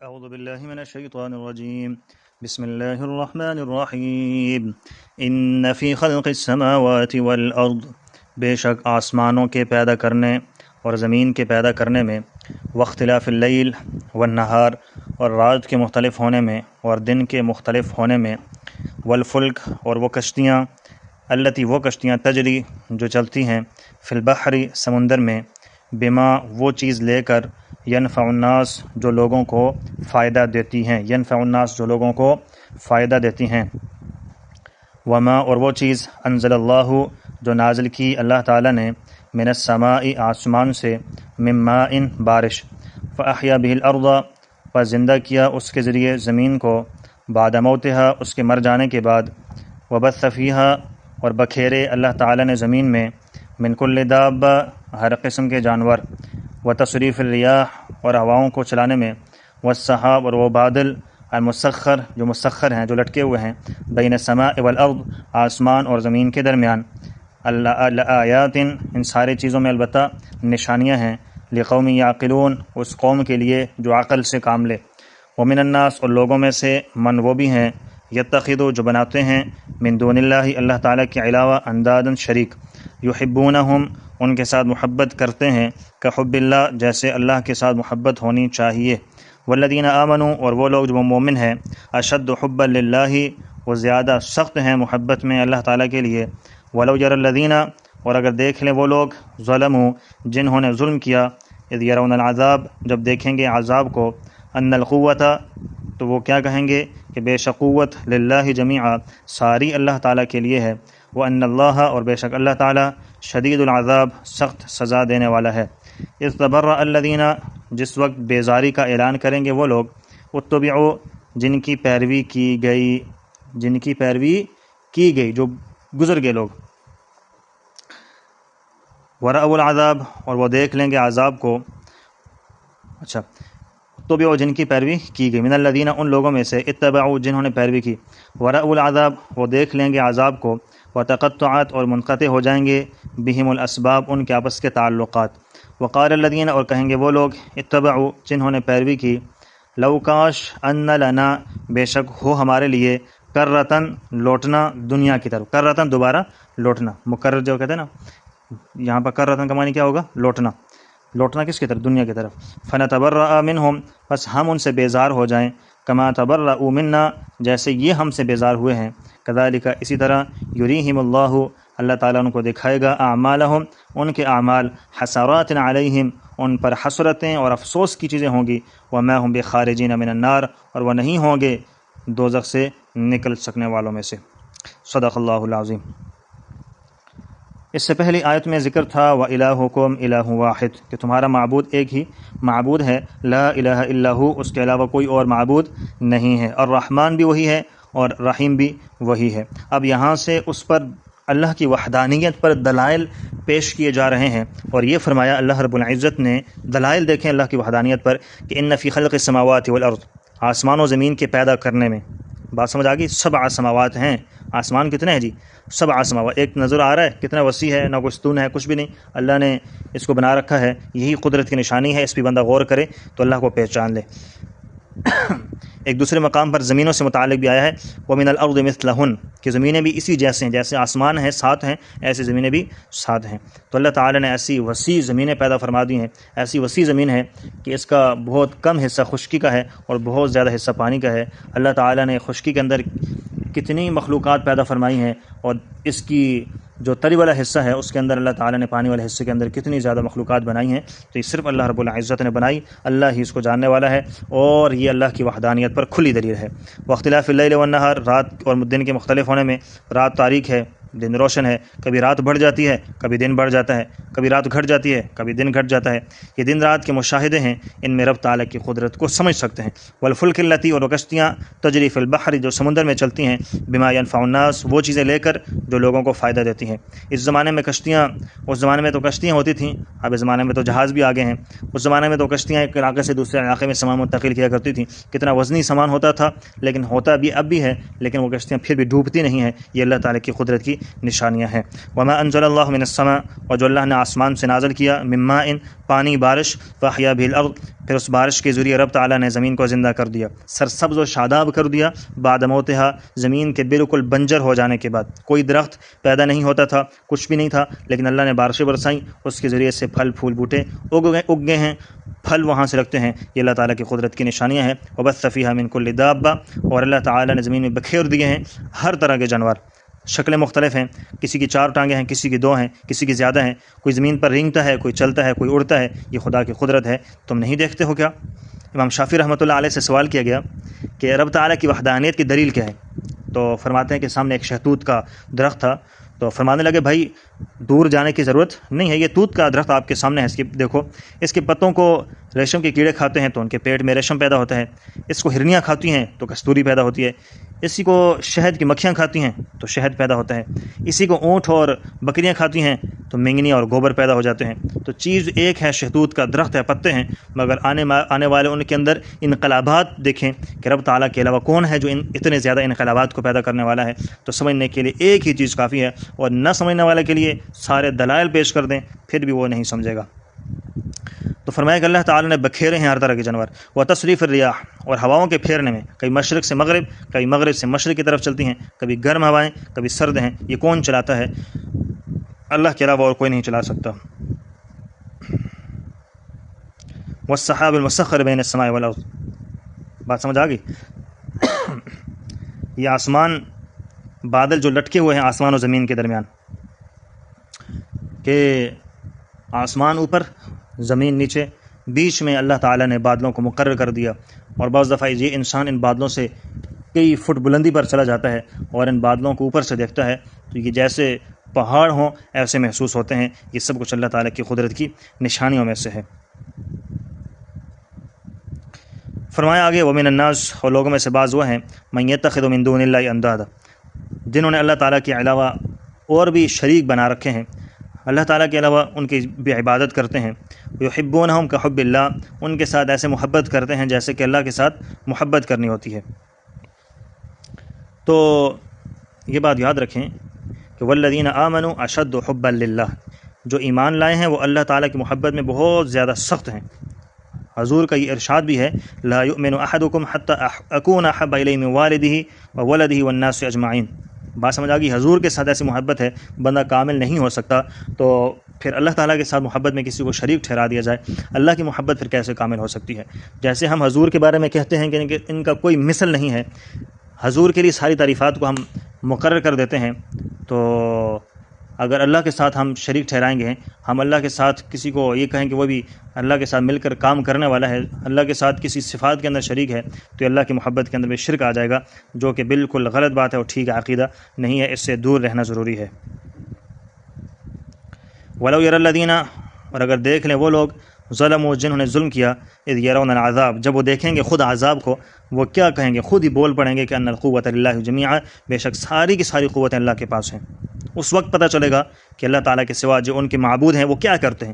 اعوذ باللہ من الشیطان الرجیم بسم اللہ الرحمن الرحیم ان فی خلق السماوات والارض، بے شک آسمانوں کے پیدا کرنے اور زمین کے پیدا کرنے میں، واختلاف اللیل والنہار، اور رات کے مختلف ہونے میں اور دن کے مختلف ہونے میں، والفلک، اور وہ کشتیاں، التی وہ کشتیاں، تجری جو چلتی ہیں، فی البحر سمندر میں، بما وہ چیز لے کر، ینفع الناس جو لوگوں کو فائدہ دیتی ہیں، ینفع الناس جو لوگوں کو فائدہ دیتی ہیں، وما اور وہ چیز، انزل اللہ جو نازل کی اللہ تعالیٰ نے، من السماء آسمان سے، من ماء بارش، فاحیا به الارض پر زندہ کیا اس کے ذریعے زمین کو، بعد موتها اس کے مر جانے کے بعد، وبث فیہا اور بکھیرے اللہ تعالیٰ نے زمین میں، من کل دابہ ہر قسم کے جانور، وتصریف الریاح اور ہواؤں کو چلانے میں، والسحاب اور وہ بادل، المسخر جو مسخر ہیں، جو لٹکے ہوئے ہیں، بین السماء والارض آسمان اور زمین کے درمیان، لآیات ان سارے چیزوں میں البتہ نشانیاں ہیں، لقوم یعقلون اس قوم کے لیے جو عقل سے کام لے، ومن الناس اور لوگوں میں سے من وہ بھی ہیں، یتخذو جو بناتے ہیں، من دون اللہ اللہ تعالیٰ کے علاوہ، اندادن شریک، یحبونہم ان کے ساتھ محبت کرتے ہیں، کحب اللہ جیسے اللہ کے ساتھ محبت ہونی چاہیے، والذین آمنوا اور وہ لوگ جو مومن ہیں، اشد حبا للہ وہ زیادہ سخت ہیں محبت میں اللہ تعالیٰ کے لیے، ولو یری الذین اور اگر دیکھ لیں وہ لوگ، ظلموا جنہوں نے ظلم کیا، اذ یرون العذاب جب دیکھیں گے عذاب کو، ان القوۃ تو وہ کیا کہیں گے کہ بے شک قوت، للہ جمیعا ساری اللہ تعالیٰ کے لیے ہے، وان اللہ اور بے شک اللہ تعالیٰ، شدید العذاب سخت سزا دینے والا ہے، اذ تبرأ الذین جس وقت بیزاری کا اعلان کریں گے وہ لوگ، اتبعوا جن کی پیروی کی گئی جو گزر گئے لوگ، ورأوا العذاب اور وہ دیکھ لیں گے عذاب کو، اچھا اتبعوا جن کی پیروی کی گئی، من الذین ان لوگوں میں سے، اتبعوا جنہوں نے پیروی کی، ورأوا العذاب وہ دیکھ لیں گے عذاب کو، وتقطعت اور منقطع ہو جائیں گے، بہم الاسباب ان کے آپس کے تعلقات، وقال الذین اور کہیں گے وہ لوگ، اتبعوا جنہوں نے پیروی کی، لو کاش ان لنا بے شک ہو ہمارے لیے، کرتن لوٹنا دنیا کی طرف، کرتن دوبارہ لوٹنا، مکرر جو کہتے ہیں نا، یہاں پر کرتن کا معنی کیا ہوگا؟ لوٹنا، لوٹنا کس کی طرف؟ دنیا کی طرف، فنتبرأ منہم بس ہم ان سے بیزار ہو جائیں، کما تبرؤوا منا جیسے یہ ہم سے بیزار ہوئے ہیں، کذالک اسی طرح، یریہم اللہ اللہ تعالیٰ ان کو دکھائے گا، اعمالہم ان کے اعمال، حسرات علیہم ان پر حسرتیں اور افسوس کی چیزیں ہوں گی، وما ہم بخارجین من النار اور وہ نہیں ہوں گے دوزخ سے نکل سکنے والوں میں سے۔ صدق اللہ العظیم۔ اس سے پہلی آیت میں ذکر تھا وَإِلَٰهُكُمْ إِلَٰهٌ وَاحِدٌ کہ تمہارا معبود ایک ہی معبود ہے، لا الہ الا ہو اس کے علاوہ کوئی اور معبود نہیں ہے، اور رحمان بھی وہی ہے اور رحیم بھی وہی ہے۔ اب یہاں سے اس پر اللہ کی وحدانیت پر دلائل پیش کیے جا رہے ہیں، اور یہ فرمایا اللہ رب العزت نے، دلائل دیکھیں اللہ کی وحدانیت پر، کہ ان فی خلق السماوات والارض آسمان و زمین کے پیدا کرنے میں، بات سمجھ آ گئی؟ 7 سماوات ہیں، آسمان کتنے ہیں جی؟ 7 سماوات، ایک نظر آ رہا ہے کتنا وسیع ہے، نہ کوئی ستون ہے، کچھ بھی نہیں، اللہ نے اس کو بنا رکھا ہے، یہی قدرت کی نشانی ہے، اس پہ بندہ غور کرے تو اللہ کو پہچان لے۔ ایک دوسرے مقام پر زمینوں سے متعلق بھی آیا ہے، وَمِنَ الْأَرْضِ مِثْلَهُنَّ کہ زمینیں بھی اسی جیسے ہیں، جیسے آسمان ہیں 7 ہیں، ایسے زمینیں بھی 7 ہیں۔ تو اللہ تعالیٰ نے ایسی وسیع زمینیں پیدا فرما دی ہیں، ایسی وسیع زمین ہے کہ اس کا بہت کم حصہ خشکی کا ہے اور بہت زیادہ حصہ پانی کا ہے۔ اللہ تعالیٰ نے خشکی کے اندر کتنی مخلوقات پیدا فرمائی ہیں، اور اس کی جو تری والا حصہ ہے اس کے اندر اللہ تعالیٰ نے پانی والے حصے کے اندر کتنی زیادہ مخلوقات بنائی ہیں، تو یہ صرف اللہ رب العزت نے بنائی، اللہ ہی اس کو جاننے والا ہے، اور یہ اللہ کی وحدانیت پر کھلی دلیل ہے۔ واختلاف اللیل والنہار رات اور دن کے مختلف ہونے میں، رات تاریک ہے، دن روشن ہے، کبھی رات بڑھ جاتی ہے، کبھی دن بڑھ جاتا ہے، کبھی رات گھٹ جاتی ہے، کبھی دن گھٹ جاتا ہے، یہ دن رات کے مشاہدے ہیں، ان میں رب تعالیٰ کی قدرت کو سمجھ سکتے ہیں۔ والفلک التی اور کشتیاں، تجری فی البحر جو سمندر میں چلتی ہیں، بما ینفع الناس وہ چیزیں لے کر جو لوگوں کو فائدہ دیتی ہیں۔ اس زمانے میں کشتیاں، اس زمانے میں تو کشتیاں ہوتی تھیں، اب اس زمانے میں تو جہاز بھی آگے ہیں، اس زمانے میں تو کشتیاں ایک علاقے سے دوسرے علاقے میں سامان منتقل کیا کرتی تھیں، کتنا وزنی سامان ہوتا تھا، لیکن ہوتا بھی اب بھی ہے، لیکن وہ کشتیاں پھر بھی ڈوبتی نہیں ہیں، یہ اللہ تعالیٰ کی قدرت کی نشانیاں ہیں۔ وما انزل اللہ من السماء، اور جو اللہ نے آسمان سے نازل کیا، من ماء پانی، بارش، فاحیا به الارض، پھر اس بارش کے ذریعے رب تعالیٰ نے زمین کو زندہ کر دیا، سرسبز و شاداب کر دیا، بعد موتہا، زمین کے بالکل بنجر ہو جانے کے بعد، کوئی درخت پیدا نہیں ہوتا تھا، کچھ بھی نہیں تھا، لیکن اللہ نے بارشیں برسائیں، اس کے ذریعے سے پھل پھول بوٹے اگ گئے ہیں، پھل وہاں سے لگتے ہیں، یہ اللہ تعالیٰ کی قدرت کی نشانیاں ہیں۔ وبث فیہا من کل دابہ، اور اللہ تعالیٰ نے زمین میں بکھیر دیے ہیں ہر طرح کے جانور، شکلیں مختلف ہیں، کسی کی 4 ٹانگیں ہیں، کسی کی 2 ہیں، کسی کی زیادہ ہیں، کوئی زمین پر رینگتا ہے، کوئی چلتا ہے، کوئی اڑتا ہے، یہ خدا کی قدرت ہے، تم نہیں دیکھتے ہو کیا؟ امام شافعی رحمۃ اللہ علیہ سے سوال کیا گیا کہ رب تعالیٰ کی وحدانیت کی دلیل کیا ہے؟ تو فرماتے ہیں کہ سامنے ایک شہتوت کا درخت تھا، تو فرمانے لگے بھائی دور جانے کی ضرورت نہیں ہے، یہ توت کا درخت آپ کے سامنے ہے، اس کی دیکھو، اس کے پتوں کو ریشم کے کیڑے کھاتے ہیں تو ان کے پیٹ میں ریشم پیدا ہوتا ہے، اس کو ہرنیاں کھاتی ہیں تو کستوری پیدا ہوتی ہے، اسی کو شہد کی مکھیاں کھاتی ہیں تو شہد پیدا ہوتا ہے، اسی کو اونٹ اور بکریاں کھاتی ہیں تو مینگنی اور گوبر پیدا ہو جاتے ہیں۔ تو چیز ایک ہے، شہتوت کا درخت ہے، پتے ہیں، مگر آنے والے ان کے اندر انقلابات دیکھیں کہ رب تعالیٰ کے علاوہ کون ہے جو اتنے زیادہ انقلابات کو پیدا کرنے والا ہے، تو سمجھنے کے لیے ایک ہی چیز کافی ہے، اور نہ سمجھنے والے کے لیے سارے دلائل پیش کر دیں پھر بھی وہ نہیں سمجھے گا۔ تو فرمایا کہ اللہ تعالیٰ نے بکھیرے ہیں ہر طرح کے جانور، و تصریف الریاح، اور ہواؤں کے پھیرنے میں، کئی مشرق سے مغرب، کئی مغرب سے مشرق کی طرف چلتی ہیں، کبھی گرم ہوائیں، کبھی سرد ہیں، یہ کون چلاتا ہے؟ اللہ کے علاوہ اور کوئی نہیں چلا سکتا۔ والسحاب المسخر بین السماء والارض، بات سمجھ آ گئی؟ یہ آسمان، بادل جو لٹکے ہوئے ہیں آسمان و زمین کے درمیان، کہ آسمان اوپر زمین نیچے، بیچ میں اللہ تعالیٰ نے بادلوں کو مقرر کر دیا، اور بعض دفعہ یہ انسان ان بادلوں سے کئی فٹ بلندی پر چلا جاتا ہے اور ان بادلوں کو اوپر سے دیکھتا ہے تو یہ جیسے پہاڑ ہوں ایسے محسوس ہوتے ہیں۔ یہ سب کچھ اللہ تعالیٰ کی قدرت کی نشانیوں میں سے ہے۔ فرمایا آگے، ومن الناس، اور لوگوں میں سے بعض وہ ہیں، من یتخذ من دون اللہ اندادا، جنہوں نے اللہ تعالیٰ کے علاوہ اور بھی شریک بنا رکھے ہیں، اللہ تعالیٰ کے علاوہ ان کی بھی عبادت کرتے ہیں، یحبونہم کحب اللہ، ان کے ساتھ ایسے محبت کرتے ہیں جیسے کہ اللہ کے ساتھ محبت کرنی ہوتی ہے۔ تو یہ بات یاد رکھیں کہ والذین آمنوا اشد حبا للہ، جو ایمان لائے ہیں وہ اللہ تعالیٰ کی محبت میں بہت زیادہ سخت ہیں۔ حضور کا یہ ارشاد بھی ہے، لا یؤمن احدکم حتی اکون احب الی من والدہ وولدہ والناس اجمعین۔ بات سمجھ آ گئی؟ حضور کے ساتھ ایسی محبت ہے، بندہ کامل نہیں ہو سکتا، تو پھر اللہ تعالیٰ کے ساتھ محبت میں کسی کو شریک ٹھہرا دیا جائے، اللہ کی محبت پھر کیسے کامل ہو سکتی ہے؟ جیسے ہم حضور کے بارے میں کہتے ہیں کہ ان کا کوئی مثل نہیں ہے، حضور کے لیے ساری تعریفات کو ہم مقرر کر دیتے ہیں، تو اگر اللہ کے ساتھ ہم شریک ٹھہرائیں گے، ہم اللہ کے ساتھ کسی کو یہ کہیں کہ وہ بھی اللہ کے ساتھ مل کر کام کرنے والا ہے، اللہ کے ساتھ کسی صفات کے اندر شریک ہے، تو اللہ کی محبت کے اندر بھی شرک آ جائے گا، جو کہ بالکل غلط بات ہے اور ٹھیک عقیدہ نہیں ہے، اس سے دور رہنا ضروری ہے۔ وَلَوْ يَرَى الَّذِينَ، اور اگر دیکھ لیں وہ لوگ، ظلموا، جنہوں نے ظلم کیا، اذ يرون العذاب، جب وہ دیکھیں گے خود عذاب کو، وہ کیا کہیں گے؟ خود ہی بول پڑیں گے کہ ان القوۃ للہ جمیعا، بے شک ساری کی ساری قوتیں اللہ کے پاس ہیں۔ اس وقت پتہ چلے گا کہ اللہ تعالیٰ کے سوا جو ان کے معبود ہیں وہ کیا کرتے ہیں،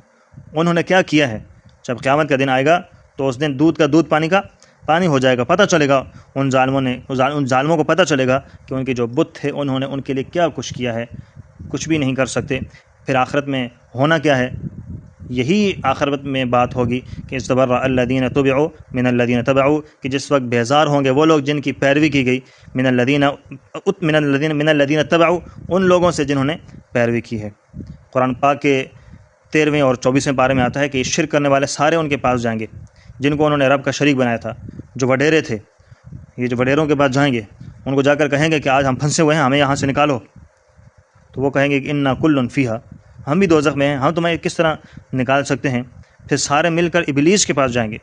انہوں نے کیا کیا ہے۔ جب قیامت کا دن آئے گا تو اس دن دودھ کا دودھ، پانی کا پانی ہو جائے گا، پتہ چلے گا ان ظالموں کو پتہ چلے گا کہ ان کے جو بت تھے انہوں نے ان کے لیے کیا کچھ کیا ہے، کچھ بھی نہیں کر سکتے۔ پھر آخرت میں ہونا کیا ہے؟ یہی آخرت میں بات ہوگی کہ استبرأ الذین تبعوا من الذین تبعوا، کہ جس وقت بیزار ہوں گے وہ لوگ جن کی پیروی کی گئی، من الذین تبعوا، ان لوگوں سے جنہوں نے پیروی کی ہے۔ قرآن پاک کے 13ویں اور 24ویں پارے میں آتا ہے کہ یہ شرک کرنے والے سارے ان کے پاس جائیں گے جن کو انہوں نے رب کا شریک بنایا تھا، جو وڈیرے تھے، یہ جو وڈیروں کے پاس جائیں گے، ان کو جا کر کہیں گے کہ آج ہم پھنسے ہوئے ہیں، ہمیں یہاں سے نکالو، تو وہ کہیں گے کہ انا کل فیہا، ہم بھی دوزخ میں ہیں، ہم تمہیں کس طرح نکال سکتے ہیں۔ پھر سارے مل کر ابلیس کے پاس جائیں گے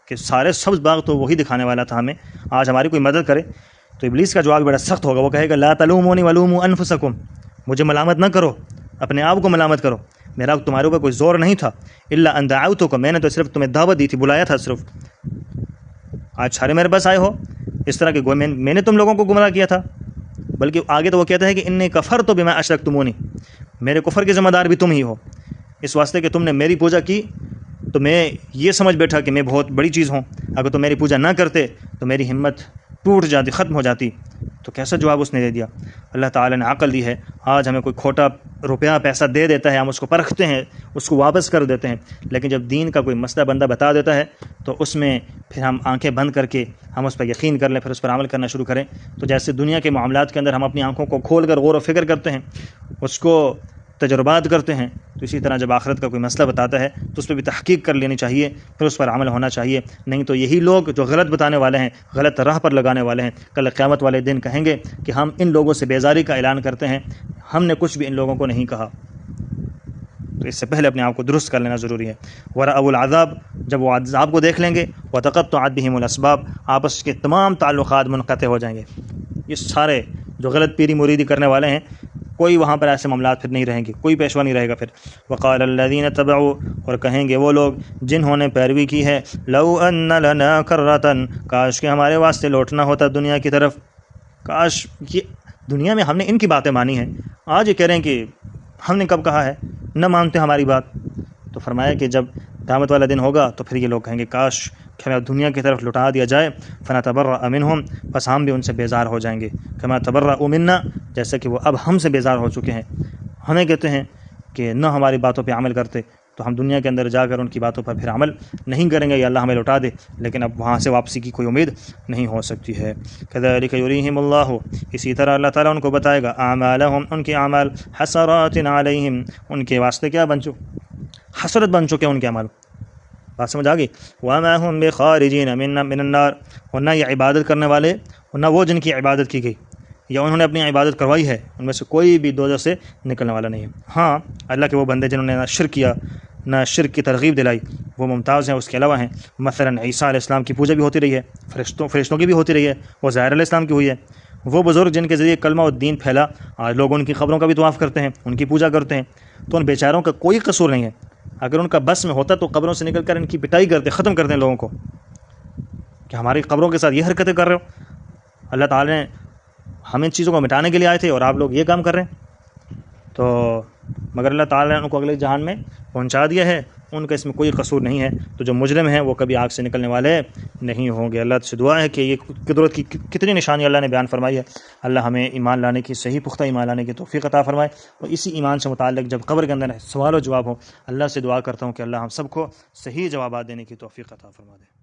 کہ سارے سبز باغ تو وہی دکھانے والا تھا ہمیں، آج ہماری کوئی مدد کرے۔ تو ابلیس کا جواب بڑا سخت ہوگا، وہ کہے گا لا تلومونی ولوموا انفسکم، مجھے ملامت نہ کرو، اپنے آپ کو ملامت کرو، میرا تمہارے اوپر کوئی زور نہیں تھا، الا ان دعوتکم، میں نے تو صرف تمہیں دعوت دی تھی، بلایا تھا صرف، آج سارے میرے پاس آئے ہو اس طرح کہ میں نے تم لوگوں کو گمراہ کیا تھا۔ بلکہ آگے تو وہ کہتا ہے کہ انی کفرت بما اشرکتمونی، میرے کفر کے ذمہ دار بھی تم ہی ہو، اس واسطے کہ تم نے میری پوجا کی تو میں یہ سمجھ بیٹھا کہ میں بہت بڑی چیز ہوں، اگر تم میری پوجا نہ کرتے تو میری ہمت ٹوٹ جاتی، ختم ہو جاتی، تو کیسا جواب اس نے دے دیا. اللہ تعالیٰ نے عقل دی ہے. آج ہمیں کوئی کھوٹا روپیہ پیسہ دے دیتا ہے، ہم اس کو پرکھتے ہیں، اس کو واپس کر دیتے ہیں، لیکن جب دین کا کوئی مسئلہ بندہ بتا دیتا ہے تو اس میں پھر ہم آنکھیں بند کر کے ہم اس پر یقین کر لیں، پھر اس پر عمل کرنا شروع کریں. تو جیسے دنیا کے معاملات کے اندر ہم اپنی آنکھوں کو کھول کر غور و فکر کرتے ہیں، اس کو تجربات کرتے ہیں، تو اسی طرح جب آخرت کا کوئی مسئلہ بتاتا ہے تو اس پہ بھی تحقیق کر لینی چاہیے، پھر اس پر عمل ہونا چاہیے. نہیں تو یہی لوگ جو غلط بتانے والے ہیں، غلط راہ پر لگانے والے ہیں، کل قیامت والے دن کہیں گے کہ ہم ان لوگوں سے بیزاری کا اعلان کرتے ہیں، ہم نے کچھ بھی ان لوگوں کو نہیں کہا. تو اس سے پہلے اپنے آپ کو درست کر لینا ضروری ہے. وَرَأَوُا الْعَذَابَ، جب وہ عذاب کو دیکھ لیں گے، وَتَقَطَّعَتْ بِهِمُ الْأَسْبَابُ، آپس کے تمام تعلقات منقطع ہو جائیں گے. یہ سارے جو غلط پیری مریدی کرنے والے ہیں، کوئی وہاں پر ایسے معاملات پھر نہیں رہیں گے، کوئی پیشوا نہیں رہے گا پھر. وقال الذین تبعوا، اور کہیں گے وہ لوگ جنہوں نے پیروی کی ہے، لو ان لنا کرۃ، کاش کہ ہمارے واسطے لوٹنا ہوتا دنیا کی طرف. کاش یہ دنیا میں ہم نے ان کی باتیں مانی ہیں، آج یہ کہہ رہے ہیں کہ ہم نے کب کہا ہے، نہ مانتے ہماری بات. تو فرمایا کہ جب قیامت والا دن ہوگا تو پھر یہ لوگ کہیں گے کاش کہ ہمیں دنیا کی طرف لٹا دیا جائے. فنتبرأ منہم، پس ہم بھی ان سے بیزار ہو جائیں گے. کما تبرأوا منا، جیسے کہ وہ اب ہم سے بیزار ہو چکے ہیں. ہمیں کہتے ہیں کہ نہ ہماری باتوں پہ عمل کرتے، تو ہم دنیا کے اندر جا کر ان کی باتوں پر پھر عمل نہیں کریں گے، یا اللہ ہمیں لوٹا دے، لیکن اب وہاں سے واپسی کی کوئی امید نہیں ہو سکتی ہے. کذالک یریہم اللہ، اسی طرح اللہ تعالیٰ ان کو بتائے گا اعمالہم، ان کے اعمال، حسرات علیہم، ان کے واسطے کیا بن چکے، حسرت بن چکے ان کے اعمال. بات سمجھ آ گئی. وما هم بخارجین من النار، اور نہ یہ عبادت کرنے والے، اور نہ وہ جن کی عبادت کی گئی یا انہوں نے اپنی عبادت کروائی ہے، ان میں سے کوئی بھی دوزخ سے نکلنے والا نہیں ہے. ہاں اللہ کے وہ بندے جنہوں نے نہ شرک کیا، نہ شرک کی ترغیب دلائی، وہ ممتاز ہیں، اس کے علاوہ ہیں. مثلا عیسیٰ علیہ السلام کی پوجا بھی ہوتی رہی ہے، فرشتوں کی بھی ہوتی رہی ہے، وہ زہر علیہ السلام کی ہوئی ہے. وہ بزرگ جن کے ذریعے کلمہ و دین پھیلا، آج لوگ ان کی قبروں کا بھی طواف کرتے ہیں، ان کی پوجا کرتے ہیں. تو ان بیچاروں کا کوئی قصور نہیں ہے. اگر ان کا بس میں ہوتا تو قبروں سے نکل کر ان کی پٹائی کرتے، ختم کرتے ہیں لوگوں کو کہ ہماری قبروں کے ساتھ یہ حرکتیں کر رہے ہو. اللہ تعالیٰ نے ہم ان چیزوں کو مٹانے کے لیے آئے تھے اور آپ لوگ یہ کام کر رہے ہیں. تو مگر اللہ تعالیٰ نے ان کو اگلے جہان میں پہنچا دیا ہے، ان کا اس میں کوئی قصور نہیں ہے. تو جو مجرم ہیں وہ کبھی آگ سے نکلنے والے نہیں ہوں گے. اللہ سے دعا ہے کہ یہ قدرت کی کتنی نشانی اللہ نے بیان فرمائی ہے، اللہ ہمیں ایمان لانے کی، صحیح پختہ ایمان لانے کی توفیق عطا فرمائے. اور اسی ایمان سے متعلق جب قبر کے اندر سوال و جواب ہو، اللہ سے دعا کرتا ہوں کہ اللہ ہم سب کو صحیح جوابات دینے کی توفیق عطا فرما دے.